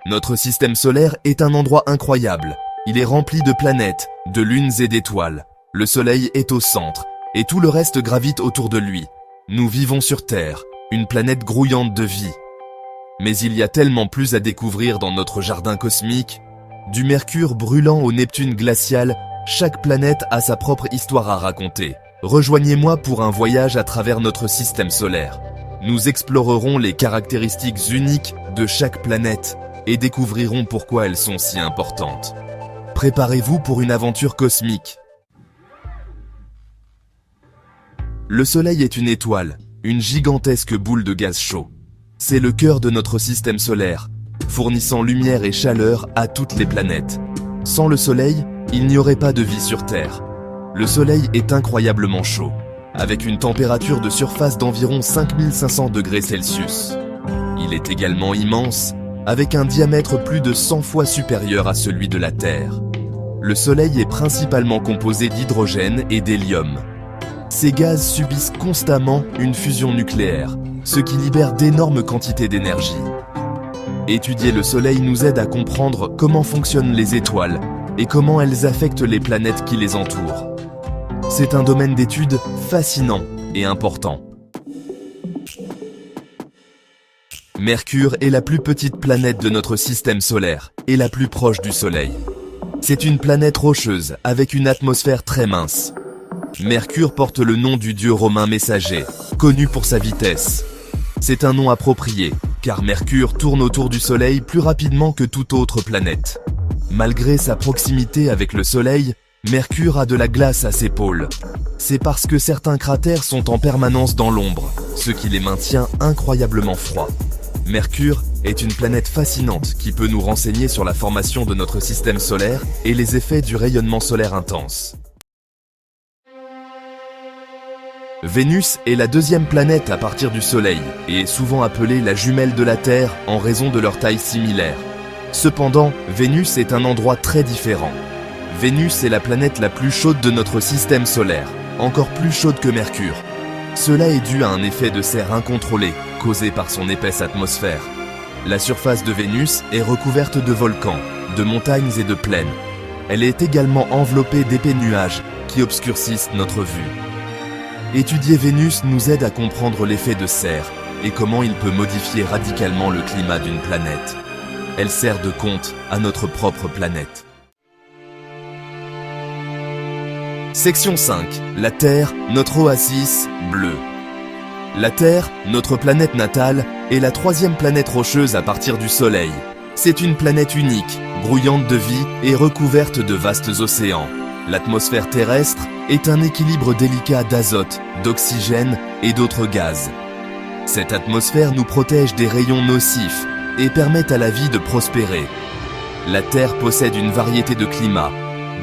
Notre système solaire est un endroit incroyable. Il est rempli de planètes, de lunes et d'étoiles. Le Soleil est au centre, et tout le reste gravite autour de lui. Nous vivons sur Terre, une planète grouillante de vie. Mais il y a tellement plus à découvrir dans notre jardin cosmique. Du Mercure brûlant au Neptune glacial, chaque planète a sa propre histoire à raconter. Rejoignez-moi pour un voyage à travers notre système solaire. Nous explorerons les caractéristiques uniques de chaque planète et découvrirons pourquoi elles sont si importantes. Préparez-vous pour une aventure cosmique. Le Soleil est une étoile, une gigantesque boule de gaz chaud. C'est le cœur de notre système solaire, fournissant lumière et chaleur à toutes les planètes. Sans le Soleil, il n'y aurait pas de vie sur Terre. Le Soleil est incroyablement chaud, avec une température de surface d'environ 5500 degrés Celsius. Il est également immense, avec un diamètre plus de 100 fois supérieur à celui de la Terre. Le Soleil est principalement composé d'hydrogène et d'hélium. Ces gaz subissent constamment une fusion nucléaire, ce qui libère d'énormes quantités d'énergie. Étudier le Soleil nous aide à comprendre comment fonctionnent les étoiles et comment elles affectent les planètes qui les entourent. C'est un domaine d'étude fascinant et important. Mercure est la plus petite planète de notre système solaire et la plus proche du Soleil. C'est une planète rocheuse avec une atmosphère très mince. Mercure porte le nom du dieu romain messager, connu pour sa vitesse. C'est un nom approprié, car Mercure tourne autour du Soleil plus rapidement que toute autre planète. Malgré sa proximité avec le Soleil, Mercure a de la glace à ses pôles. C'est parce que certains cratères sont en permanence dans l'ombre, ce qui les maintient incroyablement froids. Mercure est une planète fascinante qui peut nous renseigner sur la formation de notre système solaire et les effets du rayonnement solaire intense. Vénus est la deuxième planète à partir du Soleil et est souvent appelée la jumelle de la Terre en raison de leur taille similaire. Cependant, Vénus est un endroit très différent. Vénus est la planète la plus chaude de notre système solaire, encore plus chaude que Mercure. Cela est dû à un effet de serre incontrôlé, causé par son épaisse atmosphère. La surface de Vénus est recouverte de volcans, de montagnes et de plaines. Elle est également enveloppée d'épais nuages qui obscurcissent notre vue. Étudier Vénus nous aide à comprendre l'effet de serre et comment il peut modifier radicalement le climat d'une planète. Elle sert de compte à notre propre planète. Section 5. La Terre, notre oasis bleu. La Terre, notre planète natale, est la troisième planète rocheuse à partir du Soleil. C'est une planète unique, grouillante de vie et recouverte de vastes océans. L'atmosphère terrestre est un équilibre délicat d'azote, d'oxygène et d'autres gaz. Cette atmosphère nous protège des rayons nocifs et permet à la vie de prospérer. La Terre possède une variété de climats,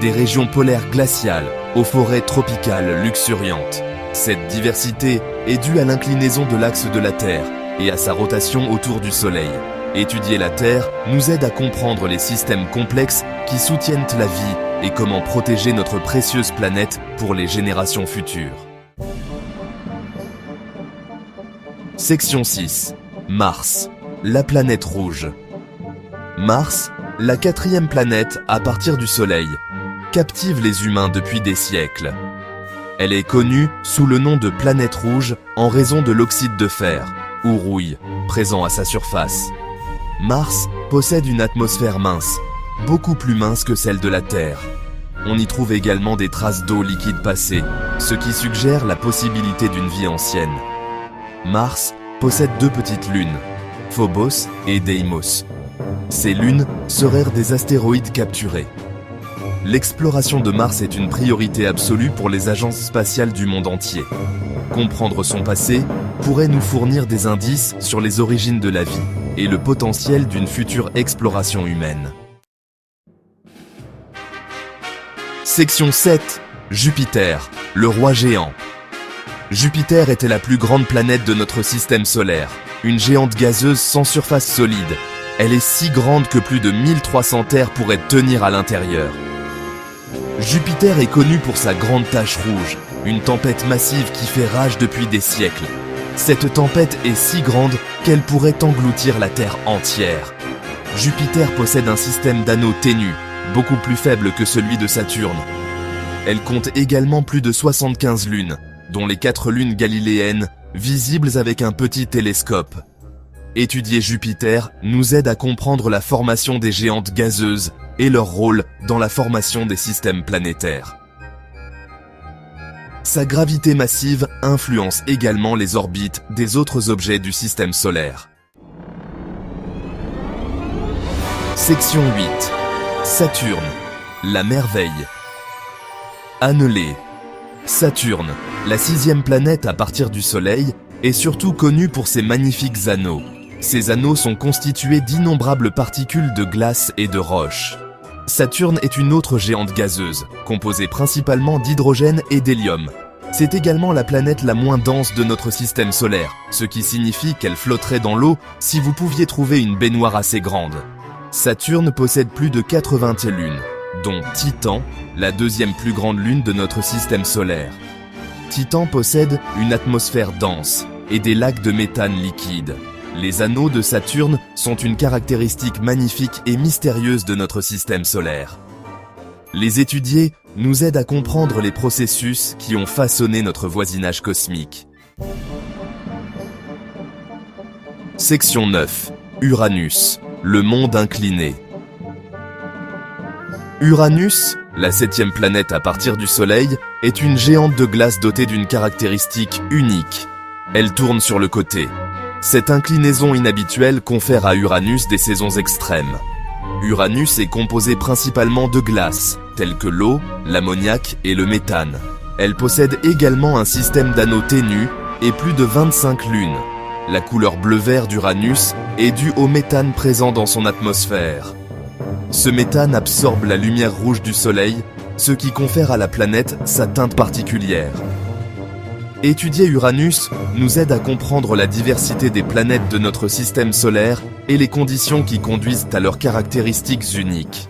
des régions polaires glaciales aux forêts tropicales luxuriantes. Cette diversité est due à l'inclinaison de l'axe de la Terre et à sa rotation autour du Soleil. Étudier la Terre nous aide à comprendre les systèmes complexes qui soutiennent la vie et comment protéger notre précieuse planète pour les générations futures. Section 6. Mars, la planète rouge. Mars, la quatrième planète à partir du Soleil, captive les humains depuis des siècles. Elle est connue sous le nom de planète rouge en raison de l'oxyde de fer, ou rouille, présent à sa surface. Mars possède une atmosphère mince, beaucoup plus mince que celle de la Terre. On y trouve également des traces d'eau liquide passée, ce qui suggère la possibilité d'une vie ancienne. Mars possède deux petites lunes, Phobos et Deimos. Ces lunes seraient des astéroïdes capturés. L'exploration de Mars est une priorité absolue pour les agences spatiales du monde entier. Comprendre son passé pourrait nous fournir des indices sur les origines de la vie et le potentiel d'une future exploration humaine. Section 7. Jupiter, le roi géant. Jupiter était la plus grande planète de notre système solaire, une géante gazeuse sans surface solide. Elle est si grande que plus de 1300 terres pourraient tenir à l'intérieur. Jupiter est connu pour sa grande tache rouge, une tempête massive qui fait rage depuis des siècles. Cette tempête est si grande qu'elle pourrait engloutir la Terre entière. Jupiter possède un système d'anneaux ténus, beaucoup plus faible que celui de Saturne. Elle compte également plus de 75 lunes, dont les 4 lunes galiléennes, visibles avec un petit télescope. Étudier Jupiter nous aide à comprendre la formation des géantes gazeuses et leur rôle dans la formation des systèmes planétaires. Sa gravité massive influence également les orbites des autres objets du système solaire. Section 8. Saturne, la merveille. Annelée. Saturne, la 6e planète à partir du Soleil, est surtout connue pour ses magnifiques anneaux. Ces anneaux sont constitués d'innombrables particules de glace et de roche. Saturne est une autre géante gazeuse, composée principalement d'hydrogène et d'hélium. C'est également la planète la moins dense de notre système solaire, ce qui signifie qu'elle flotterait dans l'eau si vous pouviez trouver une baignoire assez grande. Saturne possède plus de 80 lunes, dont Titan, la 2e plus grande lune de notre système solaire. Titan possède une atmosphère dense et des lacs de méthane liquide. Les anneaux de Saturne sont une caractéristique magnifique et mystérieuse de notre système solaire. Les étudier nous aide à comprendre les processus qui ont façonné notre voisinage cosmique. Section 9. Uranus, le monde incliné. Uranus, la 7e planète à partir du Soleil, est une géante de glace dotée d'une caractéristique unique. Elle tourne sur le côté. Cette inclinaison inhabituelle confère à Uranus des saisons extrêmes. Uranus est composé principalement de glace, telles que l'eau, l'ammoniac et le méthane. Elle possède également un système d'anneaux ténus et plus de 25 lunes. La couleur bleu-vert d'Uranus est due au méthane présent dans son atmosphère. Ce méthane absorbe la lumière rouge du Soleil, ce qui confère à la planète sa teinte particulière. Étudier Uranus nous aide à comprendre la diversité des planètes de notre système solaire et les conditions qui conduisent à leurs caractéristiques uniques.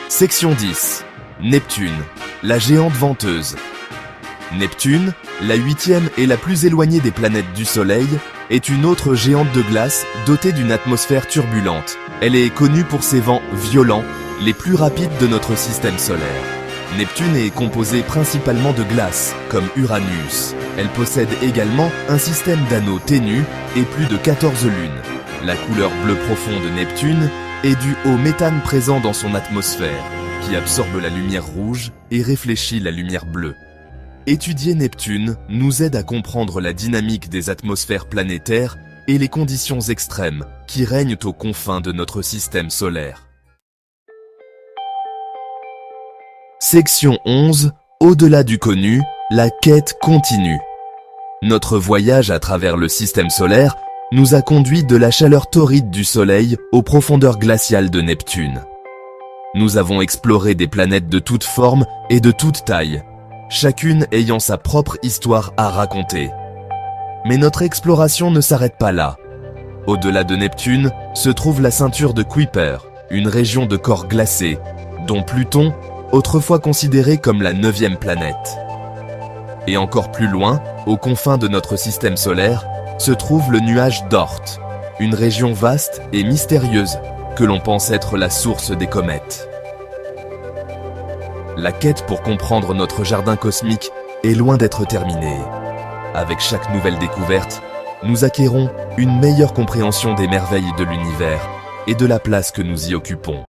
Section 10. Neptune, la géante venteuse. Neptune, la 8e et la plus éloignée des planètes du Soleil, est une autre géante de glace dotée d'une atmosphère turbulente. Elle est connue pour ses vents violents, les plus rapides de notre système solaire. Neptune est composée principalement de glace, comme Uranus. Elle possède également un système d'anneaux ténus et plus de 14 lunes. La couleur bleu profond de Neptune est due au méthane présent dans son atmosphère, qui absorbe la lumière rouge et réfléchit la lumière bleue. Étudier Neptune nous aide à comprendre la dynamique des atmosphères planétaires et les conditions extrêmes qui règnent aux confins de notre système solaire. Section 11. Au-delà du connu, la quête continue. Notre voyage à travers le système solaire nous a conduit de la chaleur torride du Soleil aux profondeurs glaciales de Neptune. Nous avons exploré des planètes de toutes formes et de toutes tailles, chacune ayant sa propre histoire à raconter. Mais notre exploration ne s'arrête pas là. Au-delà de Neptune se trouve la ceinture de Kuiper, une région de corps glacés, dont Pluton, autrefois considéré comme la 9e planète. Et encore plus loin, aux confins de notre système solaire, se trouve le nuage d'Oort, une région vaste et mystérieuse que l'on pense être la source des comètes. La quête pour comprendre notre jardin cosmique est loin d'être terminée. Avec chaque nouvelle découverte, nous acquérons une meilleure compréhension des merveilles de l'univers et de la place que nous y occupons.